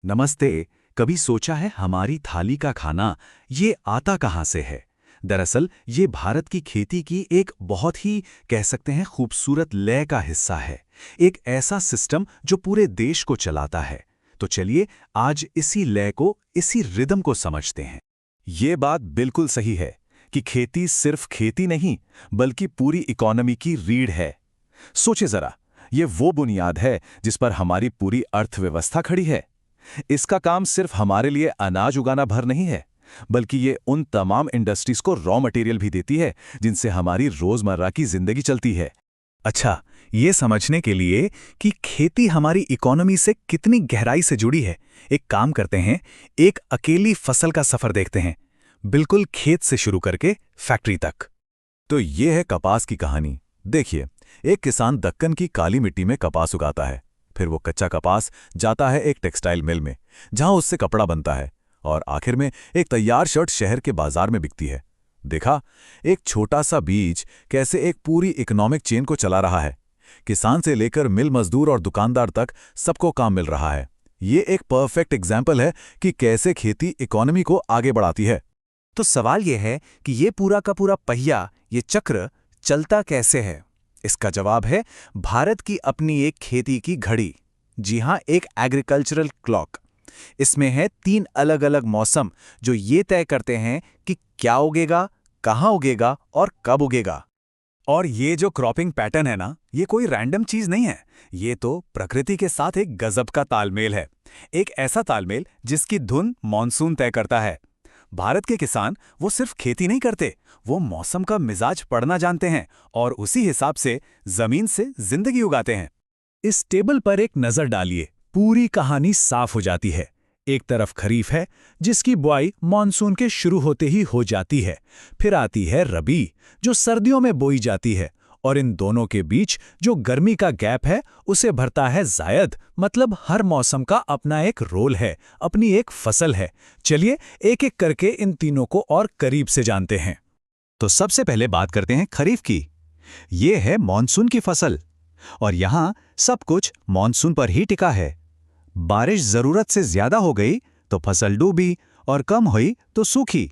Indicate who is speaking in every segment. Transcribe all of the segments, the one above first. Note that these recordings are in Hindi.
Speaker 1: नमस्ते। कभी सोचा है हमारी थाली का खाना ये आता कहाँ से है? दरअसल ये भारत की खेती की एक बहुत ही कह सकते हैं खूबसूरत लय का हिस्सा है। एक ऐसा सिस्टम जो पूरे देश को चलाता है। तो चलिए आज इसी लय को, इसी रिदम को समझते हैं। ये बात बिल्कुल सही है कि खेती सिर्फ खेती नहीं बल्कि पूरी इकोनॉमी की रीढ़ है। सोचे जरा, ये वो बुनियाद है जिस पर हमारी पूरी अर्थव्यवस्था खड़ी है। इसका काम सिर्फ हमारे लिए अनाज उगाना भर नहीं है, बल्कि ये उन तमाम इंडस्ट्रीज को रॉ मटेरियल भी देती है जिनसे हमारी रोजमर्रा की जिंदगी चलती है। अच्छा, ये समझने के लिए कि खेती हमारी इकोनॉमी से कितनी गहराई से जुड़ी है, एक काम करते हैं, एक अकेली फसल का सफर देखते हैं, बिल्कुल खेत से शुरू करके फैक्ट्री तक। तो ये है कपास की कहानी। देखिए, एक किसान दक्कन की काली मिट्टी में कपास उगाता है। फिर वो कच्चा कपास जाता है एक टेक्सटाइल मिल में, जहां उससे कपड़ा बनता है, और आखिर में एक तैयार शर्ट शहर के बाजार में बिकती है। देखा, एक छोटा सा बीज कैसे एक पूरी इकोनॉमिक चेन को चला रहा है। किसान से लेकर मिल मजदूर और दुकानदार तक सबको काम मिल रहा है। ये एक परफेक्ट एग्जाम्पल है कि कैसे खेती इकोनॉमी को आगे बढ़ाती है।
Speaker 2: तो सवाल यह है कि ये पूरा का पूरा पहिया, ये चक्र चलता कैसे है? इसका जवाब है भारत की अपनी एक खेती की घड़ी। जी हां, एक एग्रीकल्चरल क्लॉक। इसमें है 3 अलग अलग मौसम जो ये तय करते हैं कि क्या उगेगा, कहां उगेगा और कब उगेगा।
Speaker 1: और ये जो क्रॉपिंग पैटर्न है ना, ये कोई रैंडम चीज नहीं है। ये तो प्रकृति के साथ एक गजब का तालमेल है। एक ऐसा तालमेल जिसकी धुन मॉनसून तय करता है। भारत के किसान वो सिर्फ खेती नहीं करते, वो मौसम का मिजाज पढ़ना जानते हैं और उसी हिसाब से जमीन से जिंदगी उगाते हैं। इस टेबल पर एक नजर डालिए, पूरी कहानी साफ हो जाती है। एक तरफ खरीफ है जिसकी बुआई मानसून के शुरू होते ही हो जाती है। फिर आती है रबी जो सर्दियों में बोई जाती है, और इन दोनों के बीच जो गर्मी का गैप है उसे भरता है जायद। मतलब हर मौसम का अपना एक रोल है, अपनी एक फसल है। चलिए एक एक करके इन तीनों को और करीब से जानते हैं। तो सबसे पहले बात करते हैं खरीफ की। ये है मॉनसून की फसल, और यहां सब कुछ मॉनसून पर ही टिका है। बारिश जरूरत से ज्यादा हो गई तो फसल डूबी, और कम हुई तो सूखी।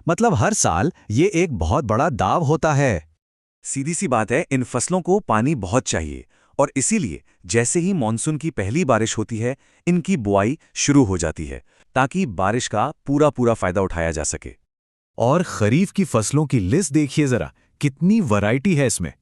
Speaker 1: मतलब हर साल ये एक बहुत बड़ा दाव होता है। सीधी सी बात है, इन फसलों को पानी बहुत चाहिए, और इसीलिए जैसे ही मॉनसून की पहली बारिश होती है, इनकी बुआई शुरू हो जाती है ताकि बारिश का पूरा पूरा फायदा उठाया जा सके। और खरीफ की फसलों की लिस्ट देखिए जरा, कितनी वैरायटी है इसमें।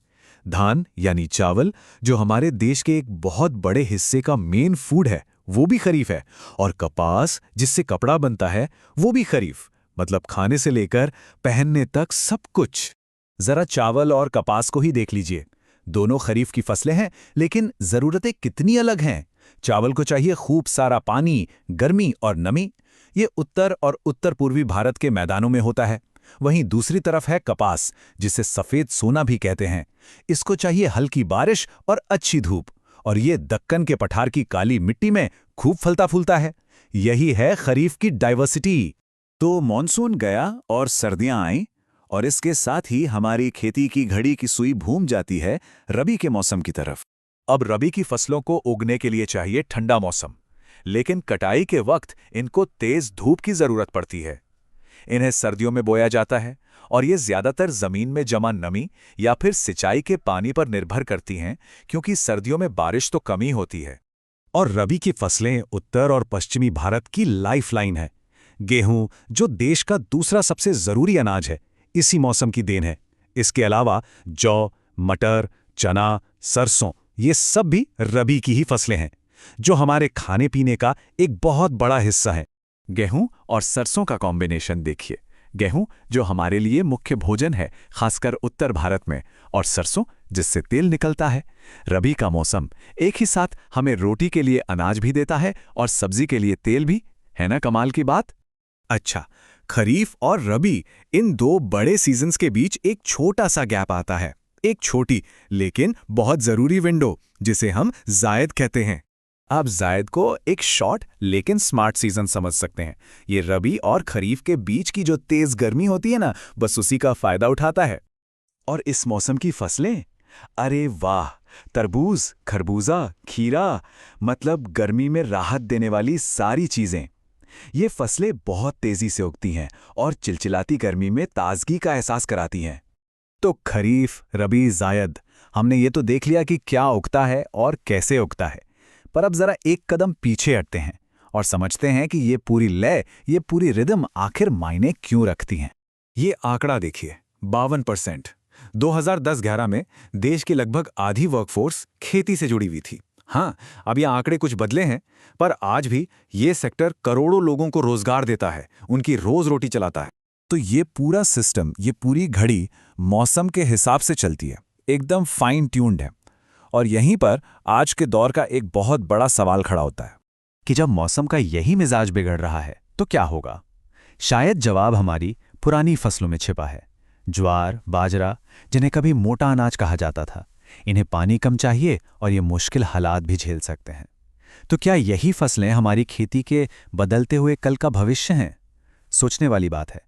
Speaker 1: धान यानी चावल, जो हमारे देश के एक बहुत बड़े हिस्से का मेन फूड है, वो भी खरीफ है। और कपास, जिससे कपड़ा बनता है, वो भी खरीफ। मतलब खाने से लेकर पहनने तक सब कुछ। जरा चावल और कपास को ही देख लीजिए। दोनों खरीफ की फसलें हैं, लेकिन जरूरतें कितनी अलग हैं। चावल को चाहिए खूब सारा पानी, गर्मी और नमी। ये उत्तर और उत्तर पूर्वी भारत के मैदानों में होता है। वहीं दूसरी तरफ है कपास, जिसे सफेद सोना भी कहते हैं। इसको चाहिए हल्की बारिश और अच्छी धूप, और ये दक्कन के पठार की काली मिट्टी में खूब फलता फूलता है। यही है खरीफ की डाइवर्सिटी। तो मॉनसून गया और सर्दियां आईं, और इसके साथ ही हमारी खेती की घड़ी की सुई घूम जाती है रबी के मौसम की तरफ। अब रबी की फसलों को उगने के लिए चाहिए ठंडा मौसम, लेकिन कटाई के वक्त इनको तेज धूप की जरूरत पड़ती है। इन्हें सर्दियों में बोया जाता है, और ये ज्यादातर जमीन में जमा नमी या फिर सिंचाई के पानी पर निर्भर करती हैं, क्योंकि सर्दियों में बारिश तो कम ही होती है। और रबी की फसलें उत्तर और पश्चिमी भारत की लाइफलाइन है। गेहूं, जो देश का दूसरा सबसे जरूरी अनाज है, इसी मौसम की देन है। इसके अलावा जौ, मटर, चना, सरसों, ये सब भी रबी की ही फसलें हैं, जो हमारे खाने पीने का एक बहुत बड़ा हिस्सा है। गेहूं और सरसों का कॉम्बिनेशन देखिए। गेहूं, जो हमारे लिए मुख्य भोजन है, खासकर उत्तर भारत में, और सरसों, जिससे तेल निकलता है। रबी का मौसम एक ही साथ हमें रोटी के लिए अनाज भी देता है और सब्जी के लिए तेल भी। है ना कमाल की बात? अच्छा, खरीफ और रबी, इन दो बड़े सीजन्स के बीच एक छोटा सा गैप आता है। एक छोटी लेकिन बहुत जरूरी विंडो, जिसे हम जायद कहते हैं। आप जायद को एक शॉर्ट लेकिन स्मार्ट सीजन समझ सकते हैं। ये रबी और खरीफ के बीच की जो तेज गर्मी होती है ना, बस उसी का फायदा उठाता है। और इस मौसम की फसलें, अरे वाह, तरबूज, खरबूजा, खीरा, मतलब गर्मी में राहत देने वाली सारी चीजें। ये फसलें बहुत तेजी से उगती हैं और चिलचिलाती गर्मी में ताजगी का एहसास कराती हैं।
Speaker 2: तो खरीफ, रबी, जायद, हमने ये तो देख लिया कि क्या उगता है और कैसे उगता है। पर अब जरा एक कदम पीछे हटते हैं और समझते हैं कि ये पूरी लय, ये पूरी रिदम आखिर मायने क्यों रखती हैं। ये आंकड़ा देखिए, 52%। 2010-11 में देश की लगभग आधी वर्कफोर्स खेती से जुड़ी हुई थी। हाँ, अब ये आंकड़े कुछ बदले हैं, पर आज भी ये सेक्टर करोड़ों लोगों को रोजगार देता है, उनकी रोज रोटी चलाता है। तो ये पूरा सिस्टम, ये पूरी घड़ी मौसम के हिसाब से चलती है, एकदम फाइन ट्यून्ड है। और यहीं पर आज के दौर का एक बहुत बड़ा सवाल खड़ा होता है कि जब मौसम का यही मिजाज बिगड़ रहा है तो क्या होगा। शायद जवाब हमारी पुरानी फसलों में छिपा है। ज्वार, बाजरा, जिन्हें कभी मोटा अनाज कहा जाता था, इन्हें पानी कम चाहिए और ये मुश्किल हालात भी झेल सकते हैं। तो क्या यही फसलें हमारी खेती के बदलते हुए कल का भविष्य हैं? सोचने वाली बात है।